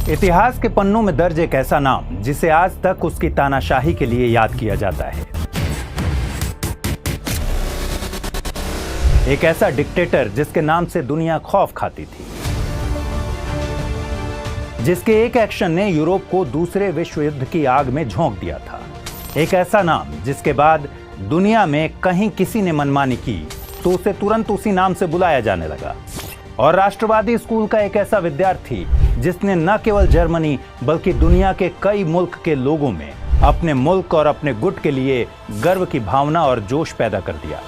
इतिहास के पन्नों में दर्ज एक ऐसा नाम जिसे आज तक उसकी तानाशाही के लिए याद किया जाता है। एक ऐसा डिक्टेटर जिसके नाम से दुनिया खौफ खाती थी, जिसके एक एक्शन ने यूरोप को दूसरे विश्व युद्ध की आग में झोंक दिया था। एक ऐसा नाम जिसके बाद दुनिया में कहीं किसी ने मनमानी की तो उसे तुरंत उसी नाम से बुलाया जाने लगा। और राष्ट्रवादी स्कूल का एक ऐसा विद्यार्थी जिसने न केवल जर्मनी बल्कि दुनिया के कई मुल्क के लोगों में अपने मुल्क और अपने गुट के लिए गर्व की भावना और जोश पैदा कर दिया।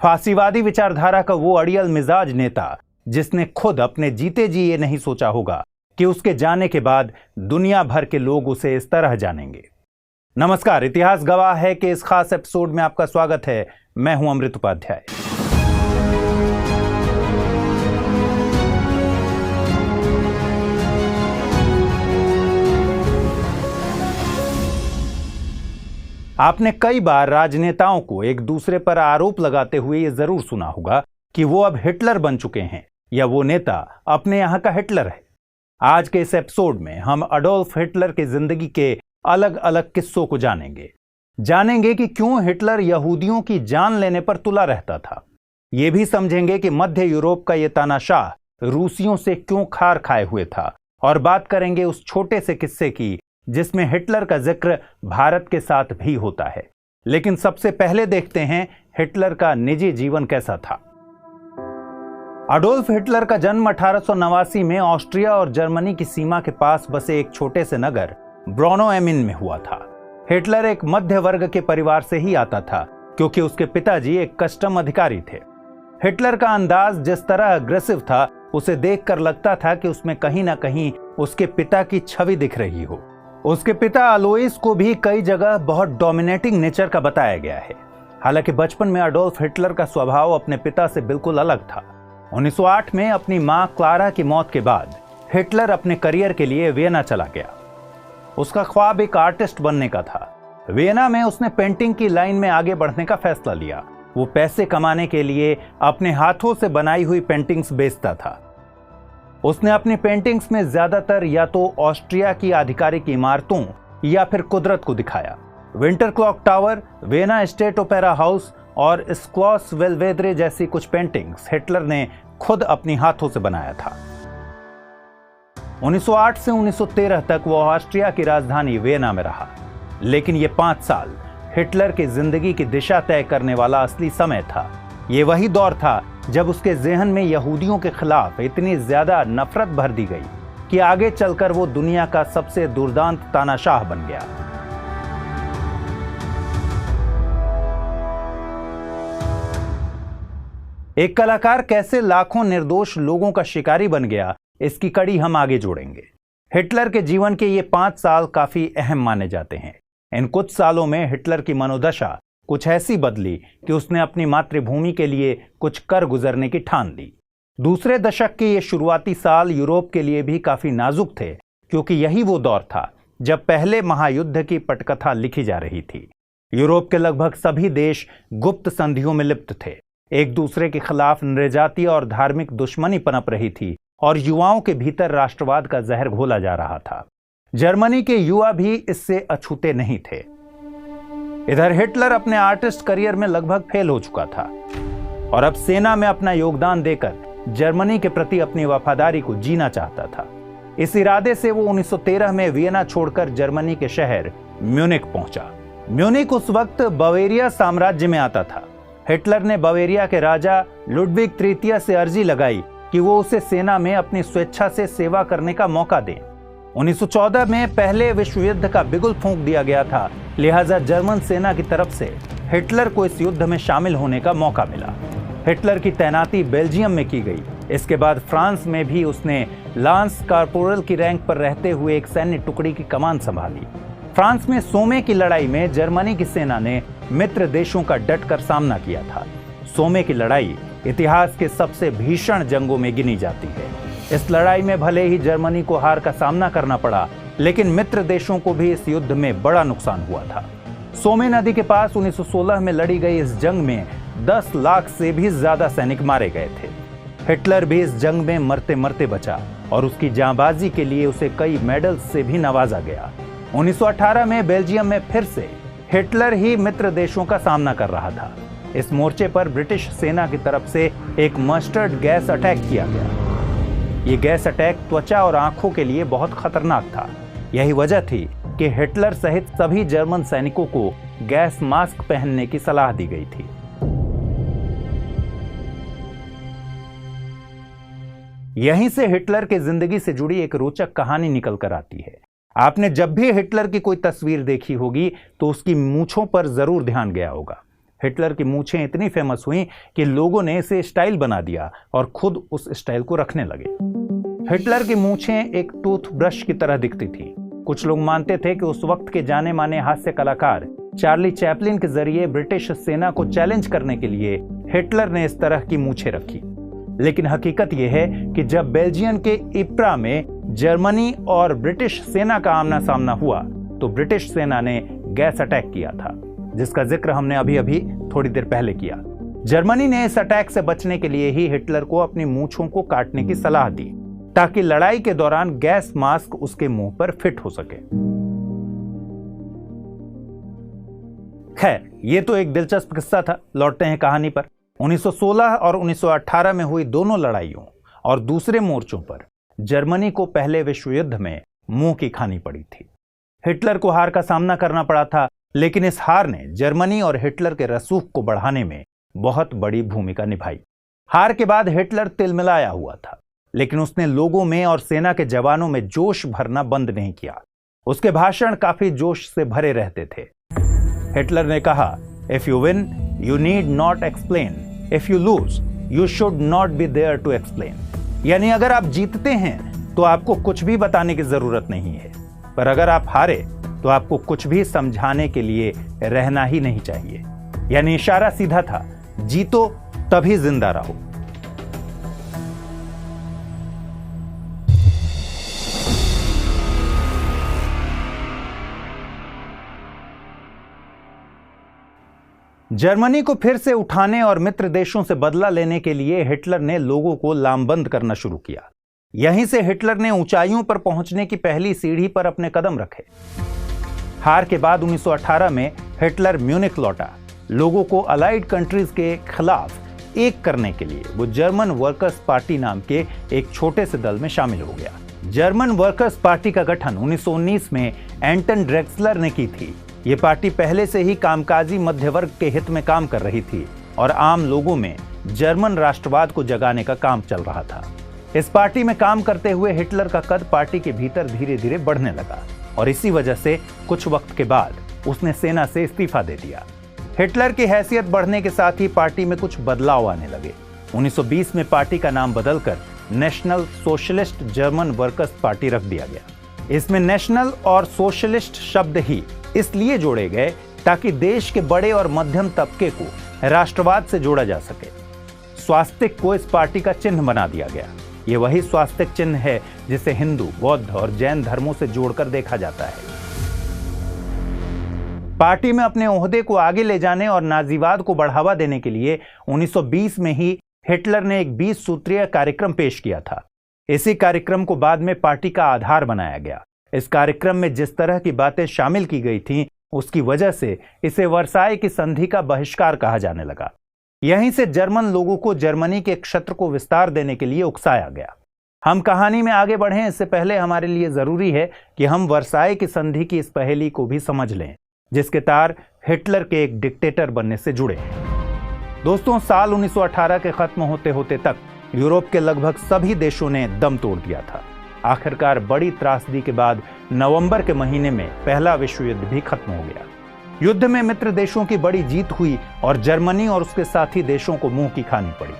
फांसीवादी विचारधारा का वो अड़ियल मिजाज नेता जिसने खुद अपने जीते जी ये नहीं सोचा होगा कि उसके जाने के बाद दुनिया भर के लोग उसे इस तरह जानेंगे। नमस्कार, इतिहास गवाह है कि इस खास एपिसोड में आपका स्वागत है। मैं हूं अमृत उपाध्याय। आपने कई बार राजनेताओं को एक दूसरे पर आरोप लगाते हुए यह जरूर सुना होगा कि वो अब हिटलर बन चुके हैं या वो नेता अपने यहां का हिटलर है। आज के इस एपिसोड में हम अडोल्फ हिटलर की जिंदगी के अलग अलग किस्सों को जानेंगे कि क्यों हिटलर यहूदियों की जान लेने पर तुला रहता था। ये भी समझेंगे कि मध्य यूरोप का ये तानाशाह रूसियों से क्यों खार खाए हुए था, और बात करेंगे उस छोटे से किस्से की जिसमें हिटलर का जिक्र भारत के साथ भी होता है। लेकिन सबसे पहले देखते हैं हिटलर का निजी जीवन कैसा था। अडोल्फ हिटलर का जन्म 1889 में ऑस्ट्रिया और जर्मनी की सीमा के पास बसे एक छोटे से नगर ब्रोनो-एमिन में हुआ था। हिटलर एक मध्य वर्ग के परिवार से ही आता था क्योंकि उसके पिताजी एक कस्टम अधिकारी थे। हिटलर का अंदाज जिस तरह अग्रेसिव था, उसे देखकर लगता था कि उसमें कहीं ना कहीं उसके पिता की छवि दिख रही हो। उसके पिता अलोइस को भी कई जगह बहुत डोमिनेटिंग नेचर का बताया गया है। हालांकि बचपन में अडोल्फ हिटलर का स्वभाव अपने पिता से बिल्कुल अलग था। 1908 में अपनी मां क्लारा की मौत के बाद हिटलर अपने करियर के लिए वियना चला गया। उसका ख्वाब एक आर्टिस्ट बनने का था। वियना में उसने पेंटिंग की लाइन में आगे बढ़ने का फैसला लिया। वो पैसे कमाने के लिए अपने हाथों से बनाई हुई पेंटिंग्स बेचता था। उसने अपनी पेंटिंग्स में ज्यादातर या तो ऑस्ट्रिया की आधिकारिक इमारतों या फिर कुदरत को दिखाया। Winter clock tower, Vienna state opera house और स्क्लॉस वेलवेद्रे जैसी कुछ पेंटिंग्स हिटलर ने खुद अपनी हाथों से बनाया था। 1908 से 1913 तक वो ऑस्ट्रिया की राजधानी वियना में रहा। लेकिन ये 5 साल हिटलर की जिंदगी की दिशा तय करने वाला असली समय था। ये वही दौर था जब उसके ज़हन में यहूदियों के खिलाफ इतनी ज्यादा नफरत भर दी गई कि आगे चलकर वो दुनिया का सबसे दुर्दांत तानाशाह बन गया। एक कलाकार कैसे लाखों निर्दोष लोगों का शिकारी बन गया, इसकी कड़ी हम आगे जोड़ेंगे। हिटलर के जीवन के ये 5 साल काफी अहम माने जाते हैं। इन कुछ सालों में हिटलर की मनोदशा कुछ ऐसी बदली कि उसने अपनी मातृभूमि के लिए कुछ कर गुजरने की ठान ली। दूसरे दशक के ये शुरुआती साल यूरोप के लिए भी काफी नाजुक थे, क्योंकि यही वो दौर था जब पहले महायुद्ध की पटकथा लिखी जा रही थी। यूरोप के लगभग सभी देश गुप्त संधियों में लिप्त थे। एक दूसरे के खिलाफ नृजातीय और धार्मिक दुश्मनी पनप रही थी और युवाओं के भीतर राष्ट्रवाद का जहर घोला जा रहा था। जर्मनी के युवा भी इससे अछूते नहीं थे। इधर हिटलर अपने आर्टिस्ट करियर में लगभग फेल हो चुका था और अब सेना में अपना योगदान देकर जर्मनी के प्रति अपनी वफादारी को जीना चाहता था। इस इरादे से वो 1913 में वियना छोड़कर जर्मनी के शहर म्यूनिख पहुंचा। म्यूनिख उस वक्त बवेरिया साम्राज्य में आता था। हिटलर ने बवेरिया के राजा लुडविग तृतीय से अर्जी लगाई कि वो उसे सेना में अपनी स्वेच्छा से सेवा करने का मौका दें। 1914 में पहले विश्व युद्ध का बिगुल फूंक दिया गया था, लिहाजा जर्मन सेना की तरफ से हिटलर को इस युद्ध में शामिल होने का मौका मिला। हिटलर की तैनाती बेल्जियम में की गई। इसके बाद फ्रांस में भी उसने लांस कॉर्पोरल की रैंक पर रहते हुए एक सैन्य टुकड़ी की कमान संभाली। फ्रांस में सोमे की लड़ाई में जर्मनी की सेना ने मित्र देशों का डटकर सामना किया था। सोमे की लड़ाई इतिहास के सबसे भीषण जंगों में गिनी जाती है। इस लड़ाई में भले ही जर्मनी को हार का सामना करना पड़ा, लेकिन मित्र देशों को भी इस युद्ध में बड़ा नुकसान हुआ था। सोमे नदी के पास 1916 में लड़ी गई इस जंग में 10 लाख से भी ज्यादा सैनिक मारे गए थे। हिटलर भी इस जंग में मरते मरते बचा और उसकी जांबाजी के लिए उसे कई मेडल्स से भी नवाजा गया। 1918 में बेल्जियम में फिर से हिटलर ही मित्र देशों का सामना कर रहा था। इस मोर्चे पर ब्रिटिश सेना की तरफ से एक मस्टर्ड गैस अटैक किया गया। ये गैस अटैक त्वचा और आंखों के लिए बहुत खतरनाक था। यही वजह थी कि हिटलर सहित सभी जर्मन सैनिकों को गैस मास्क पहनने की सलाह दी गई थी। यहीं से हिटलर के जिंदगी से जुड़ी एक रोचक कहानी निकल कर आती है। आपने जब भी हिटलर की कोई तस्वीर देखी होगी तो उसकी मूंछों पर जरूर ध्यान गया होगा। हिटलर की मूंछें इतनी फेमस हुई कि लोगों ने इसे स्टाइल बना दिया और खुद उस स्टाइल को रखने लगे। हिटलर की मूंछें एक टूथब्रश की तरह दिखती थी। कुछ लोग मानते थे कि उस वक्त के जाने माने हास्य कलाकार चार्ली चैपलिन के जरिए ब्रिटिश सेना को चैलेंज करने के लिए हिटलर ने इस तरह की मूंछें रखी। लेकिन हकीकत यह है कि जब बेल्जियम के इप्रा में जर्मनी और ब्रिटिश सेना का आमना सामना हुआ तो ब्रिटिश सेना ने गैस अटैक किया था, जिसका जिक्र हमने अभी अभी थोड़ी देर पहले किया। जर्मनी ने इस अटैक से बचने के लिए ही हिटलर को अपनी मूंछों को काटने की सलाह दी ताकि लड़ाई के दौरान गैस मास्क उसके मुंह पर फिट हो सके। खैर, यह तो एक दिलचस्प किस्सा था। लौटते हैं कहानी पर। 1916 और 1918 में हुई दोनों लड़ाइयों और दूसरे मोर्चों पर जर्मनी को पहले विश्व युद्ध में मुंह की खानी पड़ी थी। हिटलर को हार का सामना करना पड़ा था, लेकिन इस हार ने जर्मनी और हिटलर के रसूख को बढ़ाने में बहुत बड़ी भूमिका निभाई। हार के बाद हिटलर तिलमिलाया हुआ था, लेकिन उसने लोगों में और सेना के जवानों में जोश भरना बंद नहीं किया। उसके भाषण काफी जोश से भरे रहते थे। हिटलर ने कहा, if you win you need not explain, if you lose you should not be there to explain. यानी अगर आप जीतते हैं तो आपको कुछ भी बताने की जरूरत नहीं है, पर अगर आप हारे तो आपको कुछ भी समझाने के लिए रहना ही नहीं चाहिए। यानी इशारा सीधा था, जीतो तभी जिंदा रहो। जर्मनी को फिर से उठाने और मित्र देशों से बदला लेने के लिए हिटलर ने लोगों को लामबंद करना शुरू किया। यहीं से हिटलर ने ऊंचाइयों पर पहुंचने की पहली सीढ़ी पर अपने कदम रखे। हार के बाद 1918 में हिटलर म्यूनिख लौटा। लोगों को अलाइड कंट्रीज के खिलाफ एक करने के लिए वो जर्मन वर्कर्स पार्टी नाम के एक छोटे से दल में शामिल हो गया। जर्मन वर्कर्स पार्टी का गठन 1919 में एंटन ड्रेक्सलर ने की थी। ये पार्टी पहले से ही कामकाजी मध्य वर्ग के हित में काम कर रही थी और आम लोगों में जर्मन राष्ट्रवाद को जगाने का काम चल रहा था। इस पार्टी में काम करते हुए हिटलर का कद पार्टी के भीतर धीरे धीरे बढ़ने लगा और इसी वजह से कुछ वक्त के बाद उसने सेना से इस्तीफा दे दिया। हिटलर की हैसियत बढ़ने के साथ ही पार्टी में कुछ बदलाव आने लगे। 1920 में पार्टी का नाम बदलकर national socialist German workers party रख दिया गया। इसमें नेशनल और सोशलिस्ट शब्द ही इसलिए जोड़े गए ताकि देश के बड़े और मध्यम तबके को राष्ट्रवाद से जोड़ा जा सके। स्वास्तिक को इस पार्टी का चिन्ह बना दिया गया। ये वही स्वास्तिक चिन्ह है जिसे हिंदू, बौद्ध और जैन धर्मों से जोड़कर देखा जाता है। पार्टी में अपने ओहदे को आगे ले जाने और नाजीवाद को बढ़ावा देने के लिए 1920 में ही हिटलर ने एक 20 सूत्रीय कार्यक्रम पेश किया था। इसी कार्यक्रम को बाद में पार्टी का आधार बनाया गया। इस कार्यक्रम में जिस तरह की बातें शामिल की गई थीं, उसकी वजह से इसे वर्साई की संधि का बहिष्कार कहा जाने लगा। यहीं से जर्मन लोगों को जर्मनी के क्षेत्र को विस्तार देने के लिए उकसाया गया। हम कहानी में आगे बढ़ें इससे पहले हमारे लिए जरूरी है कि हम वर्साई की संधि की इस पहेली को भी समझ लें, जिसके तार हिटलर के एक डिक्टेटर बनने से जुड़े हैं। दोस्तों, साल 1918 के खत्म होते होते तक यूरोप के लगभग सभी देशों ने दम तोड़ दिया था। आखिरकार बड़ी त्रासदी के बाद नवंबर के महीने में पहला विश्व युद्ध भी खत्म हो गया। युद्ध में मित्र देशों की बड़ी जीत हुई और जर्मनी और उसके साथी देशों को मुंह की खानी पड़ी।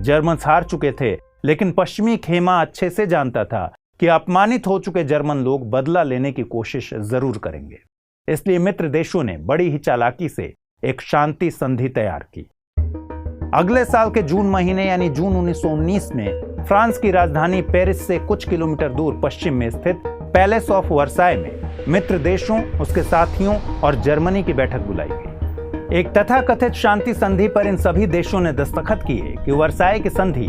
जर्मन्स हार चुके थे, लेकिन पश्चिमी खेमा अच्छे से जानता था कि अपमानित हो चुके जर्मन लोग बदला लेने की कोशिश जरूर करेंगे। इसलिए मित्र देशों ने बड़ी ही चालाकी से एक शांति संधि तैयार की। अगले साल के जून महीने यानी जून 1919 में फ्रांस की राजधानी पेरिस से कुछ किलोमीटर दूर पश्चिम में स्थित पैलेस ऑफ वर्साई में मित्र देशों, उसके साथियों और जर्मनी की बैठक बुलाई गई। एक तथाकथित शांति संधि पर इन सभी देशों ने दस्तखत किए कि वर्साई की संधि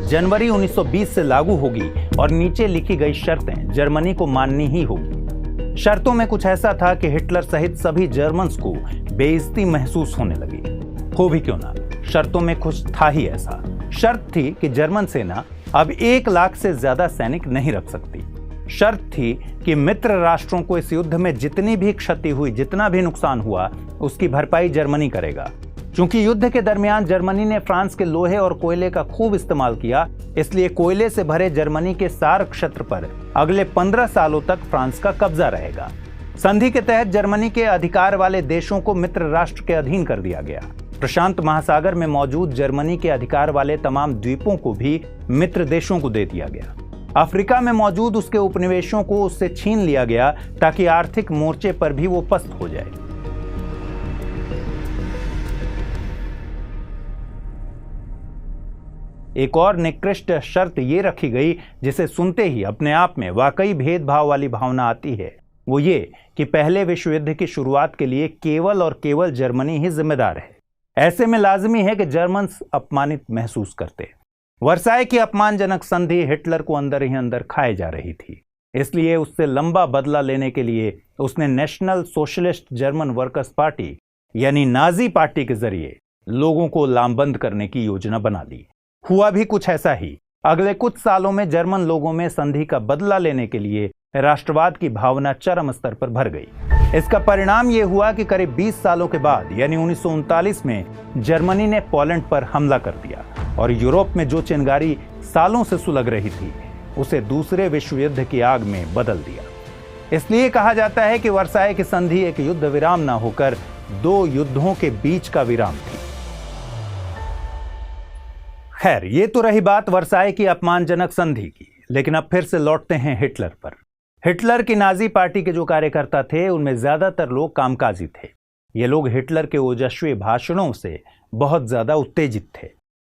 जनवरी 1920 से लागू होगी और नीचे लिखी गई शर्तें जर्मनी को माननी ही होगी। शर्तों में कुछ ऐसा था कि हिटलर सहित सभी जर्मन्स को बेइज्जती महसूस होने लगी। हो भी क्यों ना, शर्तों में कुछ था ही ऐसा। शर्त थी कि जर्मन सेना अब 1 लाख से ज्यादा सैनिक नहीं रख सकती। शर्त थी कि मित्र राष्ट्रों को इस युद्ध में जितनी भी क्षति हुई, जितना भी नुकसान हुआ, उसकी भरपाई जर्मनी करेगा। चूंकि युद्ध के दरमियान जर्मनी ने फ्रांस के लोहे और कोयले का खूब इस्तेमाल किया, इसलिए कोयले से भरे जर्मनी के सार क्षेत्र पर अगले 15 सालों तक फ्रांस का कब्जा रहेगा। संधि के तहत जर्मनी के अधिकार वाले देशों को मित्र राष्ट्र के अधीन कर दिया गया। प्रशांत महासागर में मौजूद जर्मनी के अधिकार वाले तमाम द्वीपों को भी मित्र देशों को दे दिया गया। अफ्रीका में मौजूद उसके उपनिवेशों को उससे छीन लिया गया ताकि आर्थिक मोर्चे पर भी वो पस्त हो जाए। एक और निकृष्ट शर्त ये रखी गई जिसे सुनते ही अपने आप में वाकई भेदभाव वाली भावना आती है। वो ये कि पहले विश्व युद्ध की शुरुआत के लिए केवल और केवल जर्मनी ही जिम्मेदार है। ऐसे में लाजमी है कि जर्मन्स अपमानित महसूस करते। वर्साई की अपमानजनक संधि हिटलर को अंदर ही अंदर खाए जा रही थी। इसलिए उससे लंबा बदला लेने के लिए उसने national socialist German workers party यानी नाजी पार्टी के जरिए लोगों को लामबंद करने की योजना बना ली। हुआ भी कुछ ऐसा ही। अगले कुछ सालों में जर्मन लोगों में संधि का बदला लेने के लिए राष्ट्रवाद की भावना चरम स्तर पर भर गई। इसका परिणाम यह हुआ कि करीब 20 सालों के बाद यानी 1939 में जर्मनी ने पोलैंड पर हमला कर दिया और यूरोप में जो चिंगारी सालों से सुलग रही थी उसे दूसरे विश्व युद्ध की आग में बदल दिया। इसलिए कहा जाता है कि वर्साई की संधि एक युद्ध विराम न होकर 2 युद्धों के बीच का विराम थी। खैर, ये तो रही बात वर्साई की अपमानजनक संधि की, लेकिन अब फिर से लौटते हैं हिटलर पर। हिटलर की नाजी पार्टी के जो कार्यकर्ता थे उनमें ज्यादातर लोग कामकाजी थे। ये लोग हिटलर के ओजस्वी भाषणों से बहुत ज्यादा उत्तेजित थे।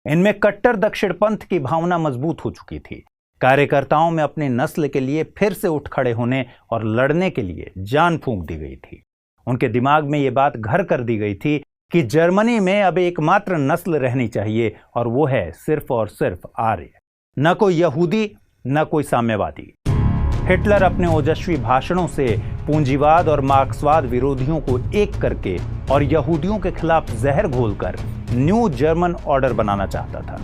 इनमें कट्टर दक्षिणपंथ की भावना मजबूत हो चुकी थी। कार्यकर्ताओं में अपनी नस्ल के लिए फिर से उठ खड़े होने और लड़ने के लिए जान फूंक दी गई थी। उनके दिमाग में ये बात घर कर दी गई थी कि जर्मनी में अब एकमात्र नस्ल रहनी चाहिए और वो है सिर्फ और सिर्फ आर्य, न कोई यहूदी न कोई साम्यवादी। हिटलर अपने ओजस्वी भाषणों से पूंजीवाद और मार्क्सवाद विरोधियों को एक करके और यहूदियों के खिलाफ जहर घोलकर न्यू जर्मन ऑर्डर बनाना चाहता था।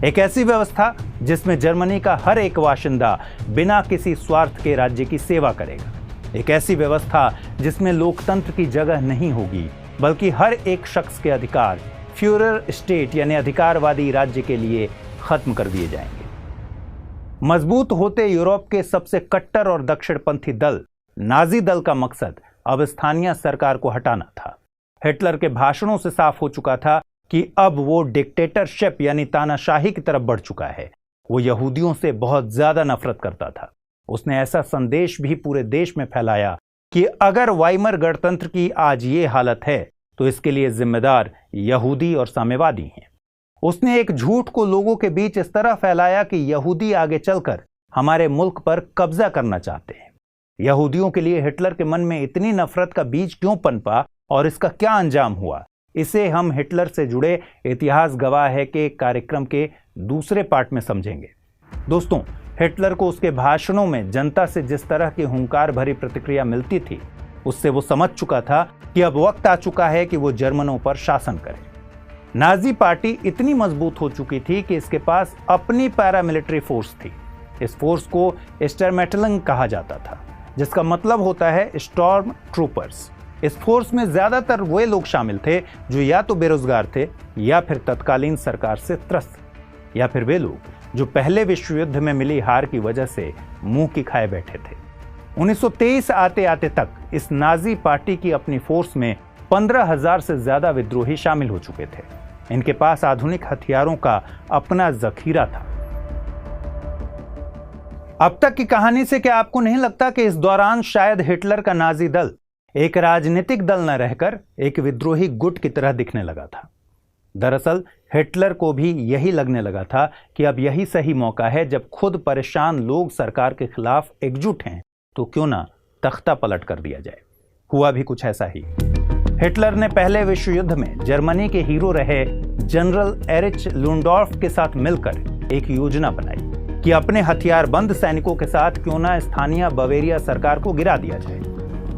एक ऐसी व्यवस्था जिसमें जर्मनी का हर एक बाशिंदा बिना किसी स्वार्थ के राज्य की सेवा करेगा। एक ऐसी व्यवस्था जिसमें लोकतंत्र की जगह नहीं होगी, बल्कि हर एक शख्स के अधिकार फ्यूरर स्टेट यानी अधिकारवादी राज्य के लिए खत्म कर दिए जाएंगे। मजबूत होते यूरोप के सबसे कट्टर और दक्षिणपंथी दल नाजी दल का मकसद अब स्थानीय सरकार को हटाना था। हिटलर के भाषणों से साफ हो चुका था कि अब वो डिक्टेटरशिप यानी तानाशाही की तरफ बढ़ चुका है। वो यहूदियों से बहुत ज्यादा नफरत करता था। उसने ऐसा संदेश भी पूरे देश में फैलाया कि अगर वाइमर गणतंत्र की आज ये हालत है तो इसके लिए जिम्मेदार यहूदी और साम्यवादी हैं। उसने एक झूठ को लोगों के बीच इस तरह फैलाया कि यहूदी आगे चलकर हमारे मुल्क पर कब्जा करना चाहते हैं। यहूदियों के लिए हिटलर के मन में इतनी नफरत का बीज क्यों पनपा और इसका क्या अंजाम हुआ, इसे हम हिटलर से जुड़े इतिहास गवाह है के कार्यक्रम के दूसरे पार्ट में समझेंगे। दोस्तों, हिटलर को उसके भाषणों में जनता से जिस तरह की हुंकार भरी प्रतिक्रिया मिलती थी, उससे वो समझ चुका था कि अब वक्त आ चुका है कि वो जर्मनों पर शासन करे। नाजी पार्टी इतनी मजबूत हो चुकी थी कि इसके पास अपनी पैरामिलिट्री फोर्स थी। इस फोर्स को स्टर्मटलिंग कहा जाता था, जिसका मतलब होता है स्टॉर्म ट्रूपर्स। इस फोर्स में ज्यादातर वे लोग शामिल थे जो या तो बेरोजगार थे या फिर तत्कालीन सरकार से त्रस्त, या फिर वे लोग जो पहले विश्व युद्ध में मिली हार की वजह से मुंह की खाए बैठे थे। 1923 आते आते तक इस नाजी पार्टी की अपनी फोर्स में 15,000 से ज्यादा विद्रोही शामिल हो चुके थे। इनके पास आधुनिक हथियारों का अपना जखीरा था। अब तक की कहानी से क्या आपको नहीं लगता कि इस दौरान शायद हिटलर का नाजी दल एक राजनीतिक दल न रहकर एक विद्रोही गुट की तरह दिखने लगा था? दरअसल हिटलर को भी यही लगने लगा था कि अब यही सही मौका है जब खुद परेशान लोग सरकार के खिलाफ एकजुट हैं तो क्यों ना तख्ता पलट कर दिया जाए। हुआ भी कुछ ऐसा ही। हिटलर ने पहले विश्व युद्ध में जर्मनी के हीरो रहे जनरल एरिच लुंडॉर्फ के साथ मिलकर एक योजना बनाई कि अपने हथियारबंद सैनिकों के साथ क्यों ना स्थानीय बवेरिया सरकार को गिरा दिया जाए।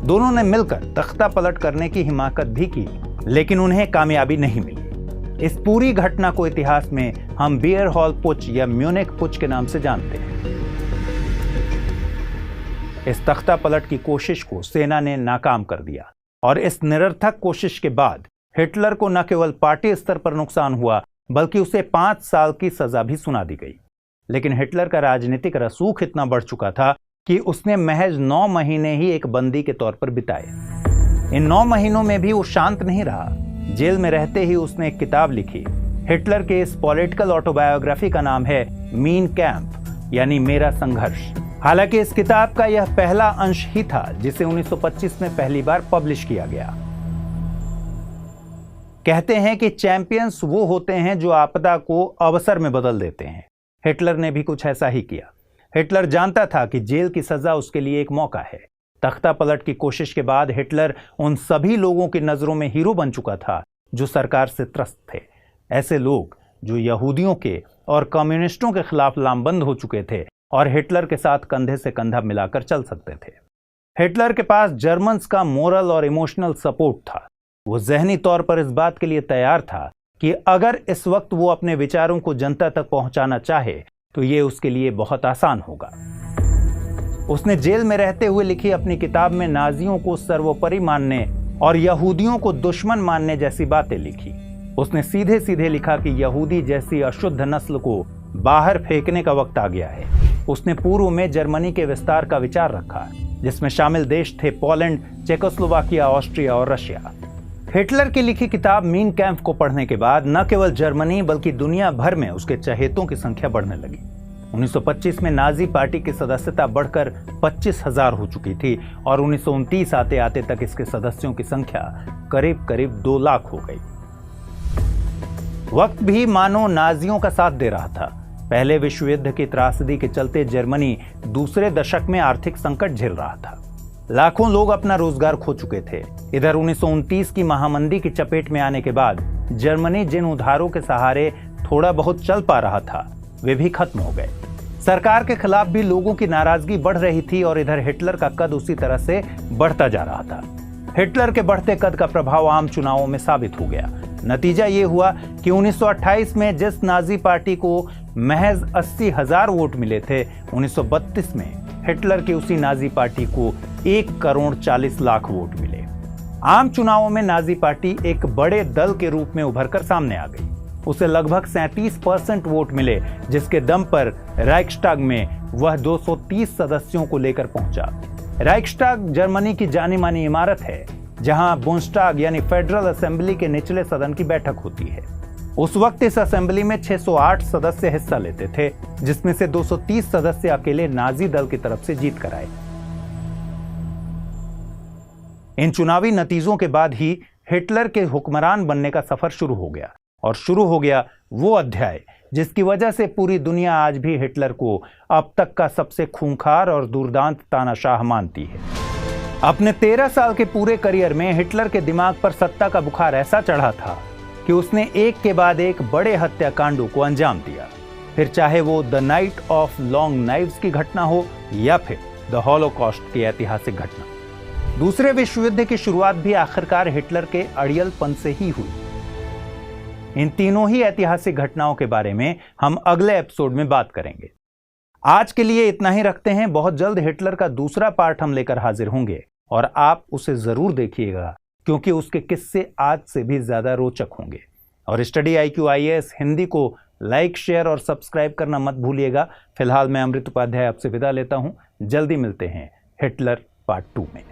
दोनों ने मिलकर तख्ता पलट करने की हिमाकत भी की, लेकिन उन्हें कामयाबी नहीं मिली। इस पूरी घटना को इतिहास में हम बियर हॉल पुच या म्यूनिख पुच के नाम से जानते हैं। इस तख्ता पलट की कोशिश को सेना ने नाकाम कर दिया और इस निरर्थक कोशिश के बाद हिटलर को न केवल पार्टी स्तर पर नुकसान हुआ, बल्कि उसे 5 साल की सजा भी सुना दी गई। लेकिन हिटलर का राजनीतिक रसूख इतना बढ़ चुका था कि उसने महज 9 महीने ही एक बंदी के तौर पर बिताए। इन 9 महीनों में भी वो शांत नहीं रहा। जेल में रहते ही उसने एक किताब लिखी। हिटलर के इस पॉलिटिकल ऑटोबायोग्राफी का नाम है मीन कैंप, यानी मेरा संघर्ष। हालांकि इस किताब का यह पहला अंश ही था जिसे 1925 में पहली बार पब्लिश किया गया। कहते हैं कि चैंपियंस वो होते हैं जो आपदा को अवसर में बदल देते हैं। हिटलर ने भी कुछ ऐसा ही किया। हिटलर जानता था कि जेल की सजा उसके लिए एक मौका है। तख्ता पलट की कोशिश के बाद हिटलर उन सभी लोगों की नजरों में हीरो बन चुका था जो सरकार से त्रस्त थे। ऐसे लोग जो यहूदियों के और कम्युनिस्टों के खिलाफ लामबंद हो चुके थे और हिटलर के साथ कंधे से कंधा मिलाकर चल सकते थे। हिटलर के पास जर्मन्स का मोरल और इमोशनल सपोर्ट था। वो ज़हनी तौर पर इस बात के लिए तैयार था कि अगर इस वक्त वो अपने विचारों को जनता तक पहुंचाना चाहे तो ये उसके लिए बहुत आसान होगा। उसने जेल में रहते हुए लिखी अपनी किताब में नाजियों को सर्वोपरि मानने और यहूदियों को दुश्मन मानने जैसी बातें लिखी। उसने सीधे सीधे लिखा कि यहूदी जैसी अशुद्ध नस्ल को बाहर फेंकने का वक्त आ गया है। उसने पूर्व में जर्मनी के विस्तार का विचार रखा, जिसमें शामिल देश थे पोलैंड, चेकोस्लोवाकिया, ऑस्ट्रिया और रशिया। हिटलर की लिखी किताब मीन कैंप को पढ़ने के बाद न केवल जर्मनी बल्कि दुनिया भर में उसके चहेतों की संख्या बढ़ने लगी। 1925 में नाजी पार्टी की सदस्यता बढ़कर 25,000 हो चुकी थी और 1929 आते आते तक इसके सदस्यों की संख्या करीब करीब 2 लाख हो गई। वक्त भी मानो नाजियों का साथ दे रहा था। पहले विश्व युद्ध की त्रासदी के चलते जर्मनी दूसरे दशक में आर्थिक संकट झेल रहा था। लाखों लोग अपना रोजगार खो चुके थे। इधर 1929 की महामंदी की चपेट में आने के बाद जर्मनी जिन उधारों के सहारे थोड़ा बहुत चल पा रहा था, वे भी खत्म हो गए। सरकार के खिलाफ भी लोगों की नाराजगी बढ़ रही थी और इधर हिटलर का कद उसी तरह से बढ़ता जा रहा था। हिटलर के बढ़ते कद का प्रभाव आम चुनावों में साबित हो गया। नतीजा ये हुआ कि 1928 में जिस नाजी पार्टी को महज 80,000 वोट मिले थे, 1932 में हिटलर की उसी नाजी पार्टी को 1,40,00,000 वोट मिले। आम चुनावों में नाजी पार्टी एक बड़े दल के रूप में उभरकर सामने आ गई। उसे लगभग 37% वोट मिले, जिसके दम पर राइक्सटाग में वह 230 सदस्यों को लेकर पहुंचा। राइक्सटाग जर्मनी की जानी मानी इमारत है, जहां बुंस्टाग यानी फेडरल असेंबली के निचले सदन की बैठक होती है। उस वक्त इस असेंबली में 608 सदस्य हिस्सा लेते थे, जिसमें से 230 सदस्य अकेले नाजी दल की तरफ से जीत कर आए। इन चुनावी नतीजों के बाद ही हिटलर के हुक्मरान बनने का सफर शुरू हो गया और शुरू हो गया वो अध्याय जिसकी वजह से पूरी दुनिया आज भी हिटलर को अब तक का सबसे खूंखार और दुर्दांत तानाशाह मानती है। अपने 13 साल के पूरे करियर में हिटलर के दिमाग पर सत्ता का बुखार ऐसा चढ़ा था कि उसने एक के बाद एक बड़े हत्याकांडों को अंजाम दिया। फिर चाहे वो the night of long knives की घटना हो या फिर द हॉलोकॉस्ट की ऐतिहासिक घटना। दूसरे विश्व युद्ध की शुरुआत भी आखिरकार हिटलर के अड़ियलपन से ही हुई। इन तीनों ही ऐतिहासिक घटनाओं के बारे में हम अगले एपिसोड में बात करेंगे। आज के लिए इतना ही रखते हैं। बहुत जल्द हिटलर का दूसरा पार्ट हम लेकर हाजिर होंगे और आप उसे जरूर देखिएगा, क्योंकि उसके किस्से आज से भी ज्यादा रोचक होंगे। और स्टडी IQ IAS हिंदी को लाइक, शेयर और सब्सक्राइब करना मत भूलिएगा। फिलहाल मैं अमृत उपाध्याय आपसे विदा लेता हूं। जल्दी मिलते हैं हिटलर पार्ट 2 में।